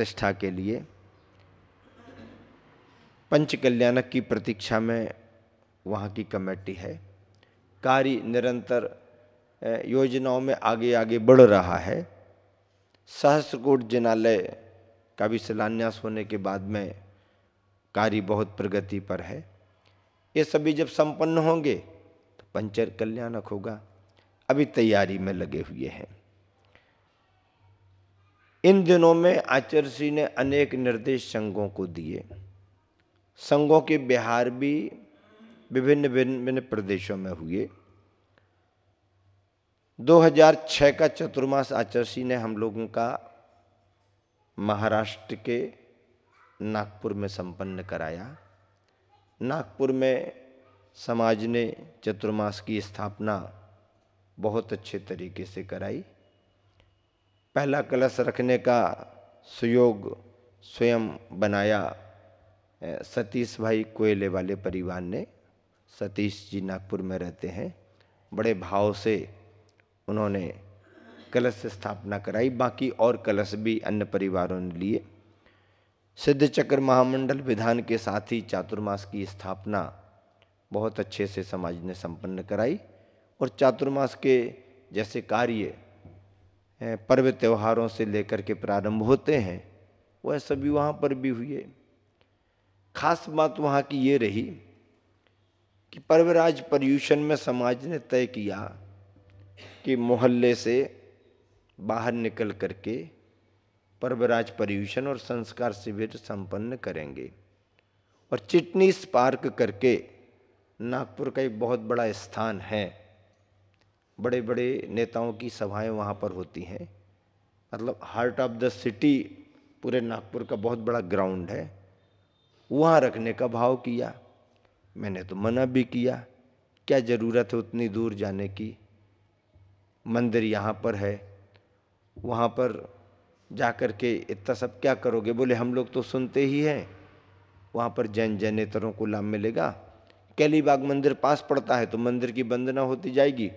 प्रतिष्ठा के लिए पंचकल्याणक की प्रतीक्षा में वहाँ की कमेटी है। कार्य निरंतर योजनाओं में आगे आगे बढ़ रहा है। सहस्त्रकोट जिनालय का भी शिलान्यास होने के बाद में कार्य बहुत प्रगति पर है। ये सभी जब संपन्न होंगे तो पंचर कल्याणक होगा। अभी तैयारी में लगे हुए हैं। इन दिनों में आचार्य श्री ने अनेक निर्देश संघों को दिए। संघों के विहार भी विभिन्न विभिन्न प्रदेशों में हुए। 2006 का चतुर्मास आचार्य श्री ने हम लोगों का महाराष्ट्र के नागपुर में संपन्न कराया। नागपुर में समाज ने चतुर्मास की स्थापना बहुत अच्छे तरीके से कराई। पहला कलश रखने का सुयोग स्वयं बनाया सतीश भाई कोयले वाले परिवार ने। सतीश जी नागपुर में रहते हैं। बड़े भाव से उन्होंने कलश स्थापना कराई। बाकी और कलश भी अन्य परिवारों ने लिए। सिद्ध चक्र महामंडल विधान के साथ ही चातुर्मास की स्थापना बहुत अच्छे से समाज ने संपन्न कराई। और चातुर्मास के जैसे कार्य पर्व त्योहारों से लेकर के प्रारंभ होते हैं वह सभी वहाँ पर भी हुए। खास बात वहाँ की ये रही कि पर्वराज पर्यूषण में समाज ने तय किया कि मोहल्ले से बाहर निकल करके पर्वराज पर्यूषण और संस्कार शिविर संपन्न करेंगे। और चिटनीस पार्क करके नागपुर का एक बहुत बड़ा स्थान है। बड़े बड़े नेताओं की सभाएं वहाँ पर होती हैं। मतलब हार्ट ऑफ द सिटी पूरे नागपुर का बहुत बड़ा ग्राउंड है। वहाँ रखने का भाव किया। मैंने तो मना भी किया, क्या ज़रूरत है उतनी दूर जाने की। मंदिर यहाँ पर है, वहाँ पर जा कर के इतना सब क्या करोगे। बोले हम लोग तो सुनते ही हैं, वहाँ पर जैन जैनेतरों को लाभ मिलेगा। कैलीबाग मंदिर पास पड़ता है तो मंदिर की वंदना होती जाएगी।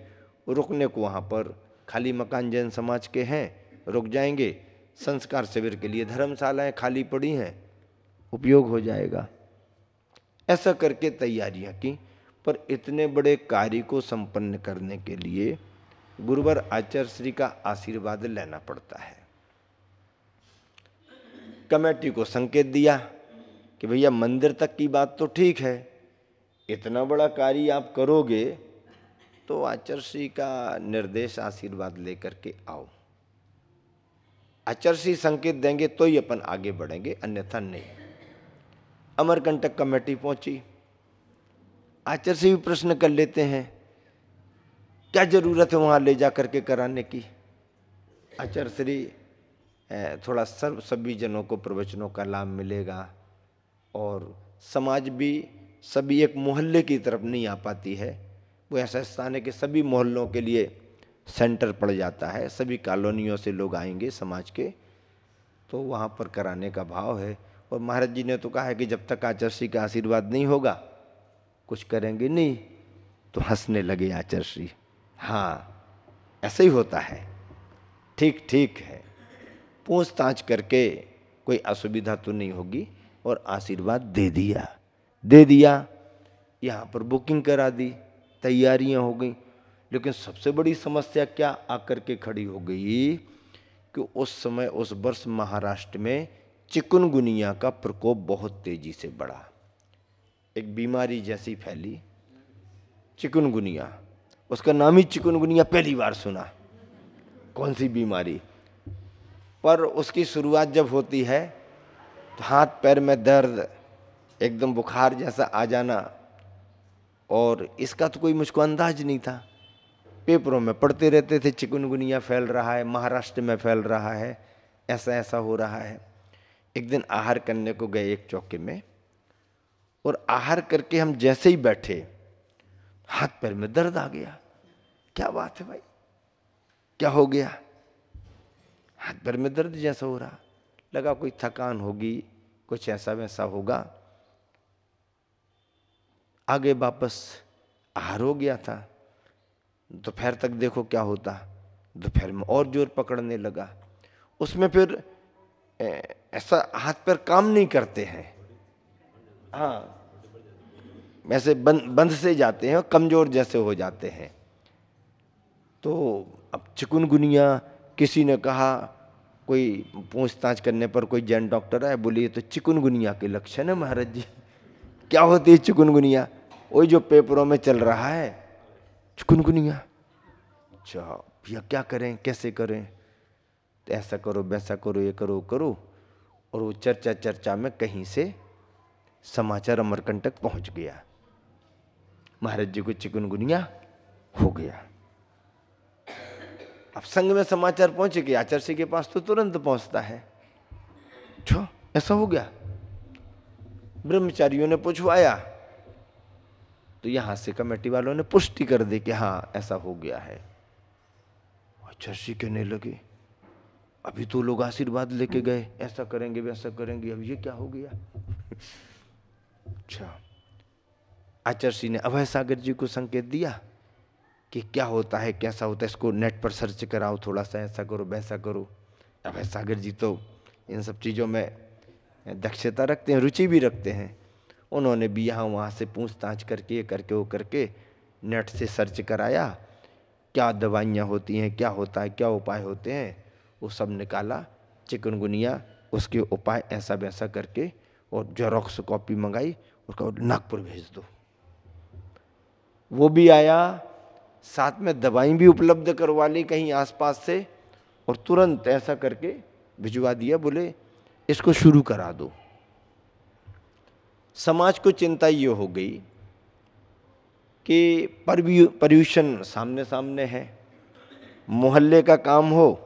रुकने को वहाँ पर खाली मकान जैन समाज के हैं, रुक जाएंगे। संस्कार शिविर के लिए धर्मशालाएं खाली पड़ी हैं, उपयोग हो जाएगा। ऐसा करके तैयारियां की। पर इतने बड़े कार्य को संपन्न करने के लिए गुरुवर आचार्य श्री का आशीर्वाद लेना पड़ता है। कमेटी को संकेत दिया कि भैया मंदिर तक की बात तो ठीक है, इतना बड़ा कार्य आप करोगे तो आचार्य श्री का निर्देश आशीर्वाद लेकर के आओ। आचार्य श्री संकेत देंगे तो ही अपन आगे बढ़ेंगे, अन्यथा नहीं। अमरकंटक कमेटी पहुंची। आचार्य श्री भी प्रश्न कर लेते हैं क्या जरूरत है वहां ले जा करके कराने की। आचार्य श्री थोड़ा सभी जनों को प्रवचनों का लाभ मिलेगा और समाज भी सभी एक मोहल्ले की तरफ नहीं आ पाती है। वो ऐसा स्थान है कि सभी मोहल्लों के लिए सेंटर पड़ जाता है। सभी कॉलोनियों से लोग आएंगे समाज के, तो वहाँ पर कराने का भाव है। और महाराज जी ने तो कहा है कि जब तक आचार्य श्री का आशीर्वाद नहीं होगा कुछ करेंगे नहीं। तो हंसने लगे आचार्य श्री। हाँ ऐसा ही होता है, ठीक ठीक है, पूछताछ करके कोई असुविधा तो नहीं होगी। और आशीर्वाद दे दिया। यहाँ पर बुकिंग करा दी, तैयारियां हो गई। लेकिन सबसे बड़ी समस्या क्या आकर के खड़ी हो गई कि उस समय उस वर्ष महाराष्ट्र में चिकुनगुनिया का प्रकोप बहुत तेजी से बढ़ा। एक बीमारी जैसी फैली चिकुनगुनिया। उसका नाम ही चिकुनगुनिया, पहली बार सुना। कौन सी बीमारी। पर उसकी शुरुआत जब होती है तो हाथ पैर में दर्द, एकदम बुखार जैसा आ जाना। और इसका तो कोई मुझको अंदाज नहीं था। पेपरों में पढ़ते रहते थे चिकुनगुनिया फैल रहा है, महाराष्ट्र में फैल रहा है, ऐसा ऐसा हो रहा है। एक दिन आहार करने को गए एक चौके में, और आहार करके हम जैसे ही बैठे हाथ पैर में दर्द आ गया। क्या बात है भाई, क्या हो गया। हाथ पैर में दर्द जैसा हो रहा, लगा कोई थकान होगी, कुछ ऐसा वैसा होगा। आगे वापस आहार हो गया था। दोपहर तक देखो क्या होता। दोपहर में और जोर पकड़ने लगा। उसमें फिर ऐसा हाथ पैर काम नहीं करते हैं, हाँ वैसे बंद से जाते हैं, कमजोर जैसे हो जाते हैं। तो अब चिकुनगुनिया, किसी ने कहा, कोई पूछताछ करने पर कोई जैन डॉक्टर आए, बोले ये तो चिकुनगुनिया के लक्षण है महाराज जी। क्या होती है चिकुनगुनिया? वही जो पेपरों में चल रहा है, चिकुनगुनिया। अच्छा भैया क्या करें, कैसे करें? तो ऐसा करो, वैसा करो, ये करो, करो। और वो चर्चा में कहीं से समाचार अमरकंटक पहुंच गया, महाराज जी को चिकुनगुनिया हो गया। अब संघ में समाचार पहुंचे कि आचार्य के पास तो तुरंत पहुंचता है। अच्छा ऐसा हो गया। ब्रह्मचारियों ने पूछवाया तो यहां से कमेटी वालों ने पुष्टि कर दी कि हाँ ऐसा हो गया है। आचार्य कहने लगे अभी तो लोग आशीर्वाद लेके गए, ऐसा करेंगे वैसा करेंगे, अब ये क्या हो गया? अच्छा आचार्य ने अभय सागर जी को संकेत दिया कि क्या होता है, कैसा होता है, इसको नेट पर सर्च कराओ थोड़ा सा, ऐसा करो वैसा करो। अभय सागर जी तो इन सब चीज़ों में दक्षता रखते हैं, रुचि भी रखते हैं। उन्होंने भी यहाँ वहाँ से पूछताछ करके ये करके वो करके नेट से सर्च कराया, क्या दवाइयाँ होती हैं, क्या होता है, क्या उपाय होते हैं, वो सब निकाला। चिकनगुनिया उसके उपाय ऐसा वैसा करके और जेरोक्स कॉपी मंगाई, उसका नागपुर भेज दो। वो भी आया, साथ में दवाई भी उपलब्ध करवा ली कहीं आसपास से, और तुरंत ऐसा करके भिजवा दिया, बोले इसको शुरू करा दो। समाज को चिंता ये हो गई कि पर्यूषण सामने सामने है, मोहल्ले का काम हो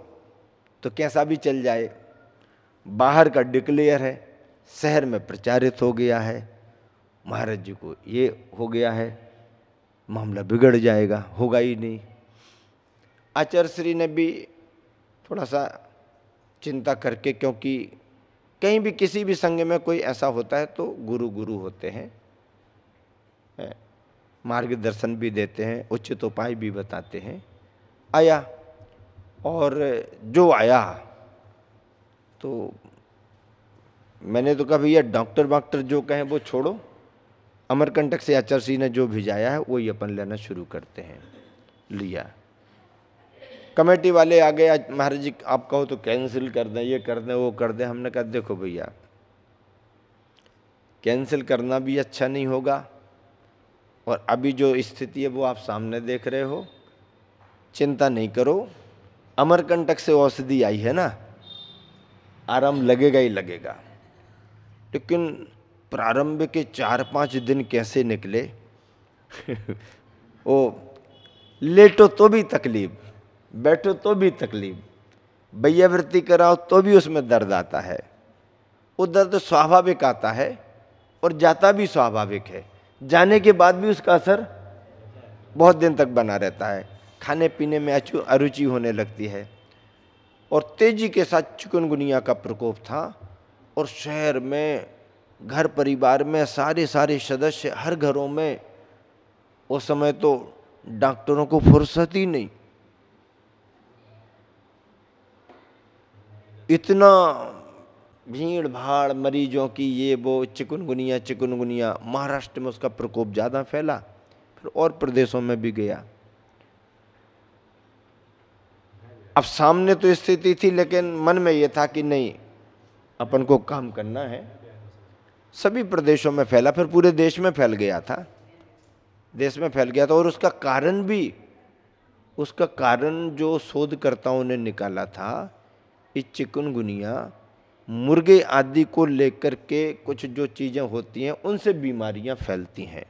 तो कैसा भी चल जाए, बाहर का डिक्लेयर है, शहर में प्रचारित हो गया है, महाराज जी को ये हो गया है, मामला बिगड़ जाएगा, होगा ही नहीं। आचार्य श्री ने भी थोड़ा सा चिंता करके, क्योंकि कहीं भी किसी भी संघ में कोई ऐसा होता है तो गुरु होते हैं, मार्गदर्शन भी देते हैं, उचित उपाय भी बताते हैं। आया, और जो आया तो मैंने तो कहा भैया डॉक्टर जो कहें वो छोड़ो, अमरकंटक से आचार्य श्री ने जो भिजाया है वही अपन लेना शुरू करते हैं। लिया, कमेटी वाले आ गए, महाराज जी आप कहो तो कैंसिल कर दें, ये कर दें, वो कर दें। हमने कहा देखो भैया कैंसिल करना भी अच्छा नहीं होगा, और अभी जो स्थिति है वो आप सामने देख रहे हो, चिंता नहीं करो। अमरकंटक से औषधि आई है ना, आराम लगेगा ही लगेगा। लेकिन प्रारंभ के 4-5 दिन कैसे निकले ओ लेटो तो भी तकलीफ, बैठो तो भी तकलीफ, वैयावृत्ति कराओ तो भी उसमें दर्द आता है। वो दर्द स्वाभाविक आता है और जाता भी स्वाभाविक है, जाने के बाद भी उसका असर बहुत दिन तक बना रहता है, खाने पीने में अरुचि होने लगती है। और तेजी के साथ चिकनगुनिया का प्रकोप था, और शहर में, घर परिवार में सारे सदस्य, हर घरों में उस समय तो डॉक्टरों को फुर्सत ही नहीं, इतना भीड़ भाड़ मरीजों की, ये वो चिकनगुनिया। महाराष्ट्र में उसका प्रकोप ज़्यादा फैला, फिर और प्रदेशों में भी गया। अब सामने तो स्थिति थी, लेकिन मन में ये था कि नहीं अपन को काम करना है। सभी प्रदेशों में फैला, फिर पूरे देश में फैल गया था, देश में फैल गया था। और उसका कारण जो शोधकर्ताओं ने निकाला था, इस चिकनगुनिया मुर्गे आदि को लेकर के कुछ जो चीज़ें होती हैं उनसे बीमारियां फैलती हैं।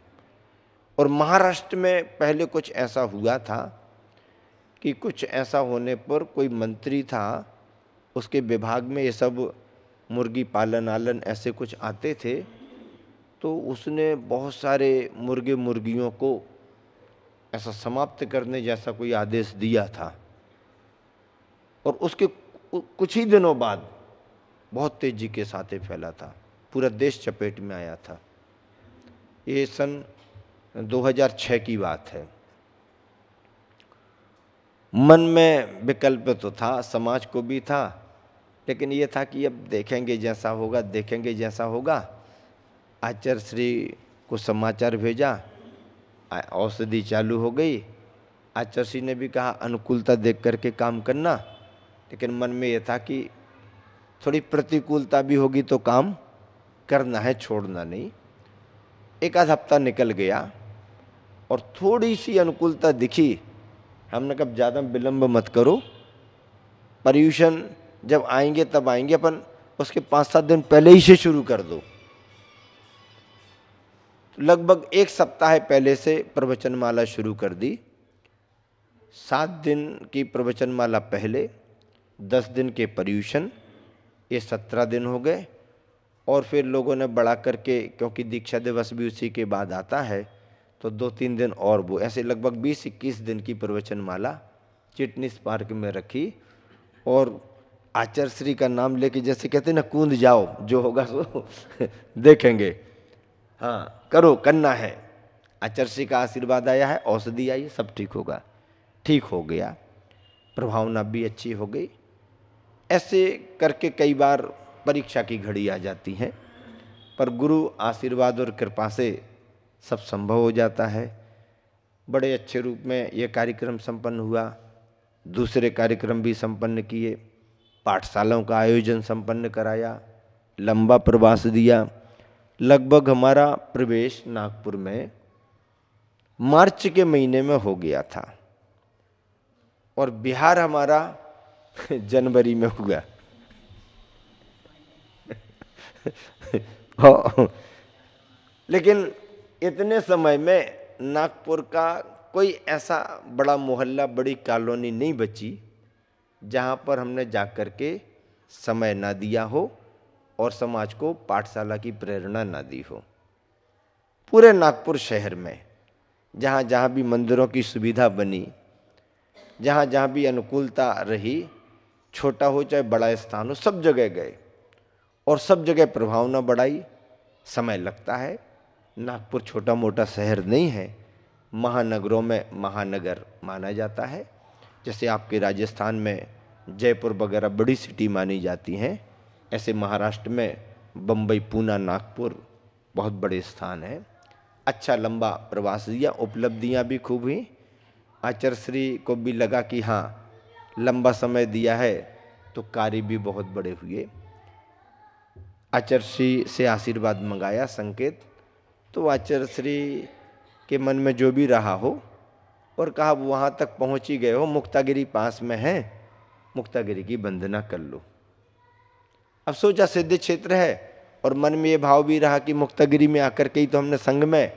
और महाराष्ट्र में पहले कुछ ऐसा हुआ था कि कुछ ऐसा होने पर कोई मंत्री था, उसके विभाग में ये सब मुर्गी पालन आलन ऐसे कुछ आते थे, तो उसने बहुत सारे मुर्गे मुर्गियों को ऐसा समाप्त करने जैसा कोई आदेश दिया था। और उसके कुछ ही दिनों बाद बहुत तेजी के साथ फैला था, पूरा देश चपेट में आया था। ये सन 2006 की बात है। मन में विकल्प तो था, समाज को भी था, लेकिन ये था कि अब देखेंगे जैसा होगा, देखेंगे जैसा होगा। आचार्य श्री को समाचार भेजा, औषधि चालू हो गई। आचार्य श्री ने भी कहा अनुकूलता देख करके काम करना, लेकिन मन में यह था कि थोड़ी प्रतिकूलता भी होगी तो काम करना है, छोड़ना नहीं। एक आध हफ्ता निकल गया और थोड़ी सी अनुकूलता दिखी। हमने कहा ज़्यादा विलंब मत करो, पर्यूषण जब आएंगे तब आएंगे, अपन उसके 5-7 दिन पहले ही से शुरू कर दो। लगभग 1 सप्ताह पहले से प्रवचनमाला शुरू कर दी। 7 दिन की प्रवचनमाला पहले, 10 दिन के पर्यूषण, ये 17 दिन हो गए। और फिर लोगों ने बढ़ा करके, क्योंकि दीक्षा दिवस भी उसी के बाद आता है, तो 2-3 दिन और वो, ऐसे लगभग 20-21 दिन की प्रवचनमाला चिटनीस पार्क में रखी। और आचार्य श्री का नाम लेके जैसे कहते हैं ना, कूद जाओ, जो होगा सो देखेंगे, हाँ करो, करना है। आचार्य श्री का आशीर्वाद आया है, औषधि आई, सब ठीक होगा। ठीक हो गया, प्रभावना भी अच्छी हो गई। ऐसे करके कई बार परीक्षा की घड़ी आ जाती है, पर गुरु आशीर्वाद और कृपा से सब संभव हो जाता है। बड़े अच्छे रूप में ये कार्यक्रम संपन्न हुआ। दूसरे कार्यक्रम भी संपन्न किए, पाठशालाओं का आयोजन संपन्न कराया, लंबा प्रवास दिया। लगभग हमारा प्रवेश नागपुर में मार्च के महीने में हो गया था और बिहार हमारा जनवरी में हुआ। लेकिन इतने समय में नागपुर का कोई ऐसा बड़ा मोहल्ला, बड़ी कॉलोनी नहीं बची जहाँ पर हमने जाकर के समय ना दिया हो और समाज को पाठशाला की प्रेरणा ना दी हो। पूरे नागपुर शहर में जहाँ जहाँ भी मंदिरों की सुविधा बनी, जहाँ जहाँ भी अनुकूलता रही, छोटा हो चाहे बड़ा स्थान हो, सब जगह गए और सब जगह प्रभावना बढ़ाई। समय लगता है, नागपुर छोटा मोटा शहर नहीं है, महानगरों में महानगर माना जाता है। जैसे आपके राजस्थान में जयपुर वगैरह बड़ी सिटी मानी जाती हैं, ऐसे महाराष्ट्र में बम्बई, पूना, नागपुर बहुत बड़े स्थान हैं। अच्छा लंबा प्रवास दिया, उपलब्धियां भी खूब हुई। आचार्य श्री को भी लगा कि हाँ लंबा समय दिया है तो कार्य भी बहुत बड़े हुए। आचार्य श्री से आशीर्वाद मंगाया, संकेत, तो आचार्य श्री के मन में जो भी रहा हो और कहा वहाँ तक पहुँच ही गए हो, मुक्तागिरी पास में है, मुक्तागिरी की वंदना कर लो। अब सोचा सिद्ध क्षेत्र है और मन में ये भाव भी रहा कि मुक्तागिरी में आकर के ही तो हमने संघ में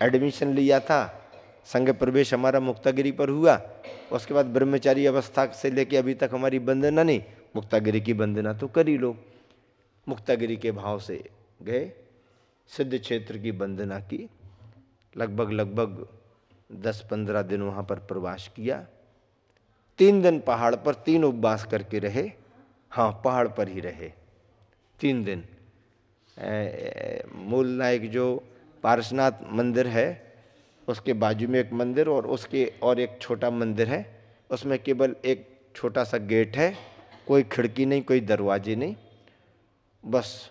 एडमिशन लिया था, संघ प्रवेश हमारा मुक्तागिरी पर हुआ। उसके बाद ब्रह्मचारी अवस्था से लेके अभी तक हमारी वंदना नहीं, मुक्तागिरी की वंदना तो कर ही लो। मुक्तागिरी के भाव से गए, सिद्ध क्षेत्र की वंदना की। लगभग 10-15 दिन वहाँ पर प्रवास किया। 3 दिन पहाड़ पर 3 उपवास करके रहे। हाँ, पहाड़ पर ही रहे 3 दिन। मूल नायक जो पारसनाथ मंदिर है उसके बाजू में एक मंदिर और उसके और एक छोटा मंदिर है, उसमें केवल एक छोटा सा गेट है, कोई खिड़की नहीं, कोई दरवाजे नहीं। बस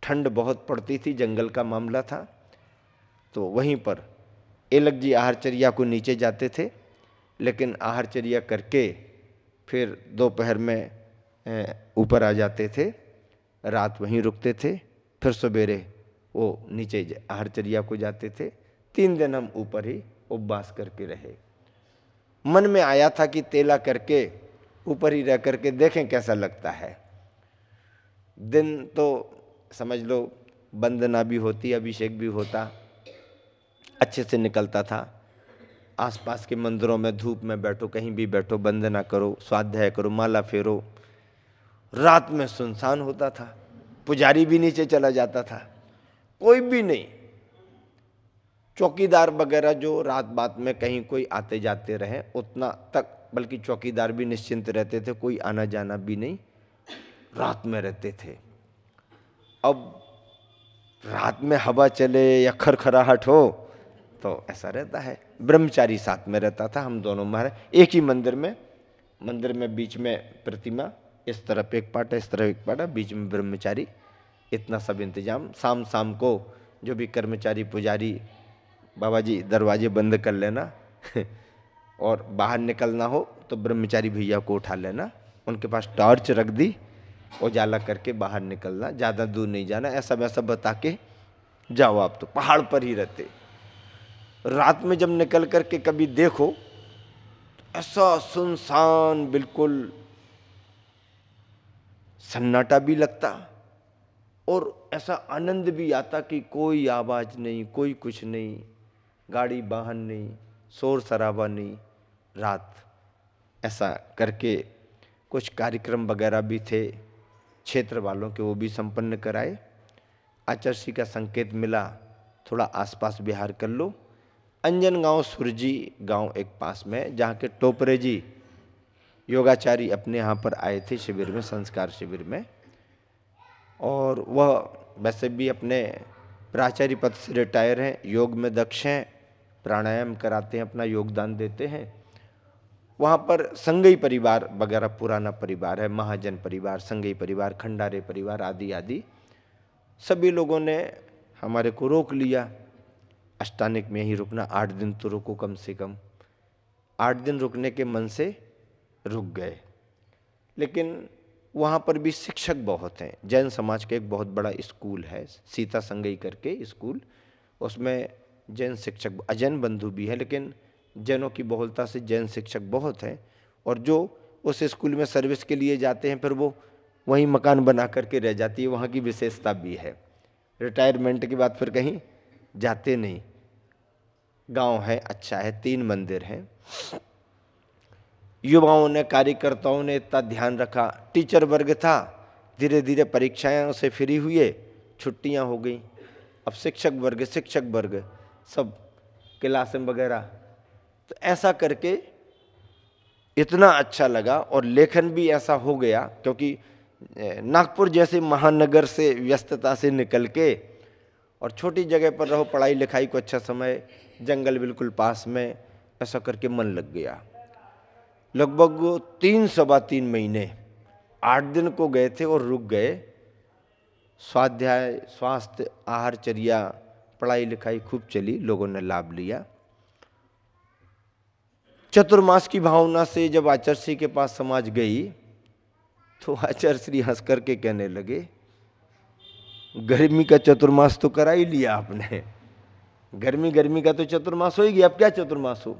ठंड बहुत पड़ती थी, जंगल का मामला था, तो वहीं पर एलक जी आहारचर्या को नीचे जाते थे, लेकिन आहारचर्या करके फिर दोपहर में ऊपर आ जाते थे, रात वहीं रुकते थे, फिर सवेरे वो नीचे आहारचर्या को जाते थे। 3 दिन हम ऊपर ही उपवास करके रहे। मन में आया था कि तेला करके ऊपर ही रह करके देखें कैसा लगता है। दिन तो समझ लो वंदना भी होती, अभिषेक भी होता, अच्छे से निकलता था। आसपास के मंदिरों में धूप में बैठो, कहीं भी बैठो, वंदना करो, स्वाध्याय करो, माला फेरो। रात में सुनसान होता था, पुजारी भी नीचे चला जाता था, कोई भी नहीं। चौकीदार वगैरह जो रात बात में कहीं कोई आते जाते रहे उतना तक, बल्कि चौकीदार भी निश्चिंत रहते थे, कोई आना जाना भी नहीं, रात में रहते थे। अब रात में हवा चले या खरखराहट हो तो ऐसा रहता है। ब्रह्मचारी साथ में रहता था, हम दोनों महाराज एक ही मंदिर में बीच में प्रतिमा इस तरफ एक पाटा, इस तरफ एक पाटा, बीच में ब्रह्मचारी, इतना सब इंतजाम। शाम शाम को जो भी कर्मचारी पुजारी, बाबा जी दरवाजे बंद कर लेना और बाहर निकलना हो तो ब्रह्मचारी भैया को उठा लेना, उनके पास टॉर्च रख दी, उजाला करके बाहर निकलना, ज़्यादा दूर नहीं जाना, ऐसा वैसा बता के जाओ। आप तो पहाड़ पर ही रहते। रात में जब निकल करके कभी देखो तो ऐसा सुनसान, बिल्कुल सन्नाटा भी लगता और ऐसा आनंद भी आता कि कोई आवाज़ नहीं, कोई कुछ नहीं, गाड़ी वाहन नहीं, शोर शराबा नहीं। रात ऐसा करके कुछ कार्यक्रम वगैरह भी थे क्षेत्र वालों के, वो भी संपन्न कराए। आचर्षी का संकेत मिला, थोड़ा आसपास बिहार कर लो। अंजन गांव सुरजी गांव एक पास में, जहाँ के टोपरे जी योगाचारी अपने यहाँ पर आए थे शिविर में, संस्कार शिविर में, और वह वैसे भी अपने प्राचार्य पद से रिटायर हैं, योग में दक्ष हैं, प्राणायाम कराते हैं, अपना योगदान देते हैं। वहाँ पर संगई परिवार वगैरह पुराना परिवार है, महाजन परिवार, संगई परिवार, खंडारे परिवार आदि आदि सभी लोगों ने हमारे को रोक लिया। अष्टानिक में ही रुकना, 8 दिन तो रुको कम से कम। 8 दिन रुकने के मन से रुक गए, लेकिन वहाँ पर भी शिक्षक बहुत हैं। जैन समाज का एक बहुत बड़ा स्कूल है, सीता संगई करके स्कूल, उसमें जैन शिक्षक, अजैन बंधु भी है, लेकिन जैनों की बहुलता से जैन शिक्षक बहुत हैं। और जो उस स्कूल में सर्विस के लिए जाते हैं, फिर वो वहीं मकान बना करके रह जाती है, वहाँ की विशेषता भी है। रिटायरमेंट के बाद फिर कहीं जाते नहीं। गांव है, अच्छा है, 3 मंदिर हैं। युवाओं ने, कार्यकर्ताओं ने इतना ध्यान रखा। टीचर वर्ग था, धीरे धीरे परीक्षाएं से फ्री हुए, छुट्टियां हो गई। अब शिक्षक वर्ग सब क्लासें वगैरह, तो ऐसा करके इतना अच्छा लगा। और लेखन भी ऐसा हो गया, क्योंकि नागपुर जैसे महानगर से व्यस्तता से निकल के और छोटी जगह पर रहो, पढ़ाई लिखाई को अच्छा समय, जंगल बिल्कुल पास में, ऐसा करके मन लग गया। लगभग 3-3.25 महीने 8 दिन को गए थे और रुक गए। स्वाध्याय, स्वास्थ्य, आहारचर्या, पढ़ाई लिखाई खूब चली, लोगों ने लाभ लिया। चतुर्मास की भावना से जब आचर्षी के पास समाज गई तो आचर्षी हंस करके कहने लगे, गर्मी का चतुर्मास तो करा ही लिया आपने, गर्मी का तो चतुर्मास हो ही गया, अब क्या चतुर्मास हो।